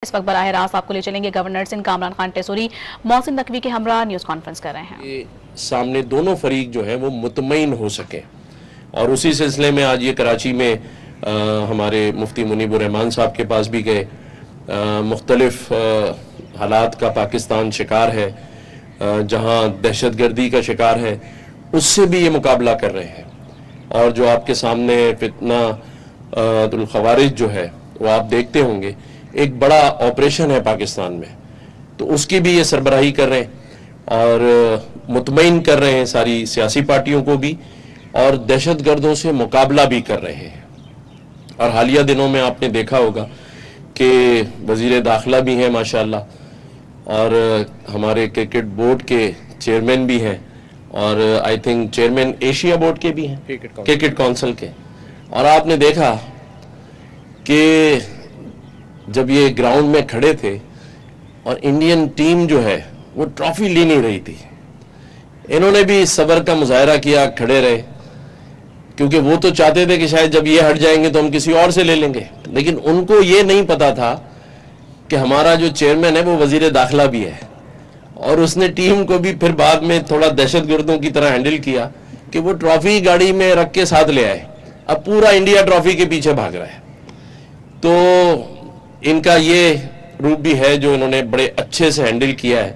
اس وقت براہ راست آپ کو لے چلیں گے گورنر سندھ کامران خان ٹیسوری محسن نقوی کے ہمراہ نیوز کانفرنس کر رہے ہیں. سامنے دونوں فریق جو ہیں وہ مطمئن ہو سکیں، اور اسی سلسلے میں آج یہ کراچی میں ہمارے مفتی منیب الرحمان صاحب کے پاس بھی گئے. مختلف حالات کا پاکستان شکار ہے، جہاں دہشت گردی کا شکار ہے، اس سے بھی یہ مقابلہ کر رہے ہیں. اور جو آپ کے سامنے فتنہ الخوارج جو ہے وہ آپ دیکھتے ہوں گے، ایک بڑا آپریشن ہے پاکستان میں، تو اس کی بھی یہ سربراہی کر رہے ہیں اور مطمئن کر رہے ہیں ساری سیاسی پارٹیوں کو بھی، اور دہشت گردوں سے مقابلہ بھی کر رہے ہیں. اور حالیہ دنوں میں آپ نے دیکھا ہوگا کہ وزیر داخلہ بھی ہیں ماشاءاللہ، اور ہمارے کرکٹ بورڈ کے چیئرمین بھی ہیں، اور I think chairman Asia board کے بھی ہیں، کرکٹ کونسل کے. اور آپ نے دیکھا کہ جب یہ گراؤنڈ میں کھڑے تھے اور انڈین ٹیم جو ہے وہ ٹرافی لے نہیں رہی تھی، انہوں نے بھی صبر کا مظاہرہ کیا، کھڑے رہے، کیونکہ وہ تو چاہتے تھے کہ شاید جب یہ ہٹ جائیں گے تو ہم کسی اور سے لے لیں گے. لیکن ان کو یہ نہیں پتا تھا کہ ہمارا جو چیئرمین ہے وہ وزیر داخلہ بھی ہے، اور اس نے ٹیم کو بھی پھر بعد میں تھوڑا دہشت گردوں کی طرح ہینڈل کیا کہ وہ ٹرافی گاڑی میں رکھ کے ساتھ لے آئے. اب پورا انڈیا ٹرافی کے پیچھے بھاگ رہا ہے. تو ان کا یہ روپ بھی ہے جو انہوں نے بڑے اچھے سے ہینڈل کیا ہے.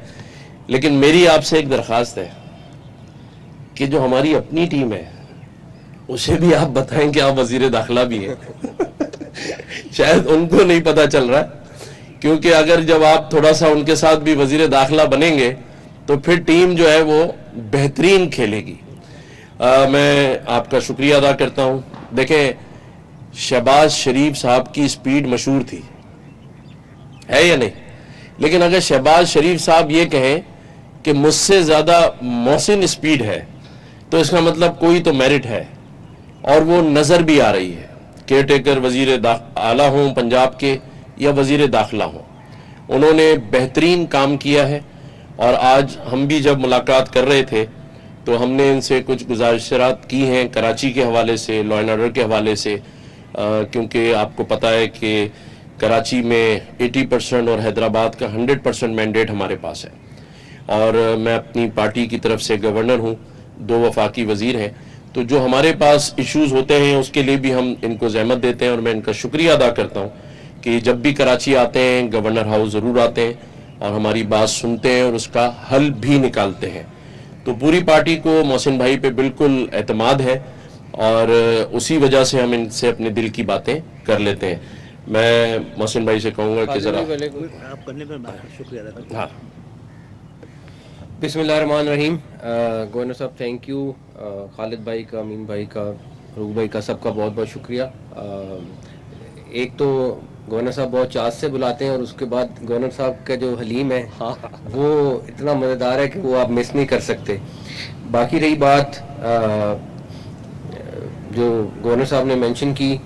لیکن میری آپ سے ایک درخواست ہے کہ جو ہماری اپنی ٹیم ہے اسے بھی آپ بتائیں کہ آپ وزیر داخلہ بھی ہیں. شاید ان کو نہیں پتا چل رہا، کیونکہ اگر جب آپ تھوڑا سا ان کے ساتھ بھی وزیر داخلہ بنیں گے تو پھر ٹیم جو ہے وہ بہترین کھیلے گی. میں آپ کا شکریہ ادا کرتا ہوں. دیکھیں، شہباز شریف صاحب کی سپیڈ مشہور تھی، ہے یا نہیں؟ لیکن اگر شہباز شریف صاحب یہ کہیں کہ مجھ سے زیادہ محسن سپیڈ ہے تو اس کا مطلب کوئی تو میرٹ ہے، اور وہ نظر بھی آ رہی ہے. کیئر ٹیکر وزیر اعلیٰ ہوں پنجاب کے یا وزیر داخلہ ہوں، انہوں نے بہترین کام کیا ہے. اور آج ہم بھی جب ملاقات کر رہے تھے تو ہم نے ان سے کچھ گزارشات کی ہیں کراچی کے حوالے سے، لا اینڈ آرڈر کے حوالے سے، کیونکہ آپ کو پتہ ہے کہ کراچی میں 80% اور حیدرآباد کا 100% مینڈیٹ ہمارے پاس ہے. اور میں اپنی پارٹی کی طرف سے گورنر ہوں، 2 وفاقی وزیر ہیں، تو جو ہمارے پاس ایشوز ہوتے ہیں اس کے لیے بھی ہم ان کو زحمت دیتے ہیں. اور میں ان کا شکریہ ادا کرتا ہوں کہ جب بھی کراچی آتے ہیں گورنر ہاؤس ضرور آتے ہیں اور ہماری بات سنتے ہیں اور اس کا حل بھی نکالتے ہیں. تو پوری پارٹی کو محسن بھائی پہ بالکل اعتماد ہے، اور اسی وجہ سے ہم ان سے اپنے دل کی باتیں کر لیتے ہیں. میں محسن بھائی سے کہوں گا کہ ذرا آپ کرنے پر شکریہ ادا کرتا ہوں. ہاں. بسم اللہ الرحمن الرحیم. گورنر صاحب تھینک یو. خالد بھائی کا، امین بھائی کا، روح بھائی کا، سب کا بہت بہت شکریہ. ایک تو گورنر صاحب بہت چاہت سے بلاتے ہیں، اور اس کے بعد گورنر صاحب کا جو حلیم ہے وہ اتنا مزیدار ہے کہ وہ آپ مس نہیں کر سکتے. باقی رہی بات جو گورنر صاحب نے مینشن کی،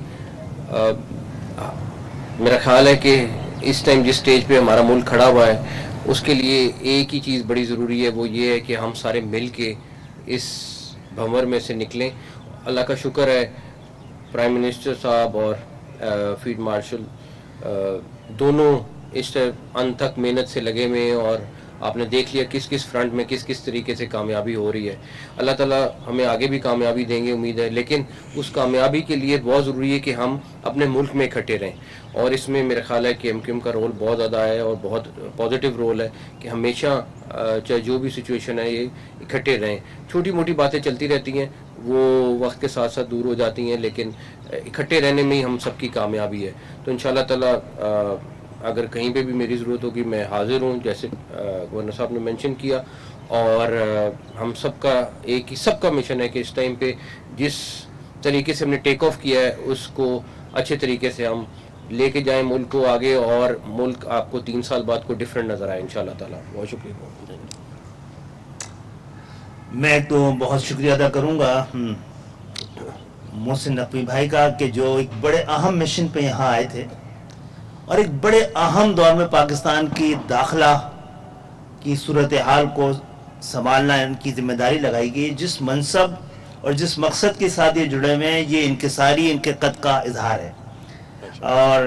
میرا خیال ہے کہ اس ٹائم جس سٹیج پہ ہمارا ملک کھڑا ہوا ہے اس کے لیے ایک ہی چیز بڑی ضروری ہے، وہ یہ ہے کہ ہم سارے مل کے اس بھنور میں سے نکلیں. اللہ کا شکر ہے پرائم منسٹر صاحب اور فیلڈ مارشل دونوں اس ان تک محنت سے لگے ہوئے ہیں، اور آپ نے دیکھ لیا کس کس فرنٹ میں کس کس طریقے سے کامیابی ہو رہی ہے. اللہ تعالیٰ ہمیں آگے بھی کامیابی دیں گے امید ہے، لیکن اس کامیابی کے لیے بہت ضروری ہے کہ ہم اپنے ملک میں اکٹھے رہیں. اور اس میں میرا خیال ہے کہ ایم کیو ایم کا رول بہت زیادہ ہے اور بہت پازیٹیو رول ہے کہ ہمیشہ چاہے جو بھی سچویشن ہے یہ اکٹھے رہیں. چھوٹی موٹی باتیں چلتی رہتی ہیں، وہ وقت کے ساتھ ساتھ دور ہو جاتی ہیں، لیکن اکٹھے رہنے میں ہی ہم سب کی کامیابی ہے. تو انشاءاللہ تعالیٰ اگر کہیں پہ بھی میری ضرورت ہوگی میں حاضر ہوں، جیسے گورنر صاحب نے مینشن کیا. اور ہم سب کا ایک ہی سب کا مشن ہے کہ اس ٹائم پہ جس طریقے سے ہم نے ٹیک آف کیا ہے اس کو اچھے طریقے سے ہم لے کے جائیں ملک کو آگے، اور ملک آپ کو 3 سال بعد کو ڈیفرنٹ نظر آئے انشاءاللہ تعالیٰ. بہت شکریہ. میں تو بہت شکریہ ادا کروں گا محسن نقوی بھائی کا کہ جو ایک بڑے اہم مشن پہ یہاں آئے تھے، اور ایک بڑے اہم دور میں پاکستان کی داخلہ کی صورتحال کو سنبھالنا ان کی ذمہ داری لگائی گئی. جس منصب اور جس مقصد کے ساتھ یہ جڑے ہوئے ہیں، یہ انکساری ان کے قد کا اظہار ہے. اور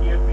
TRP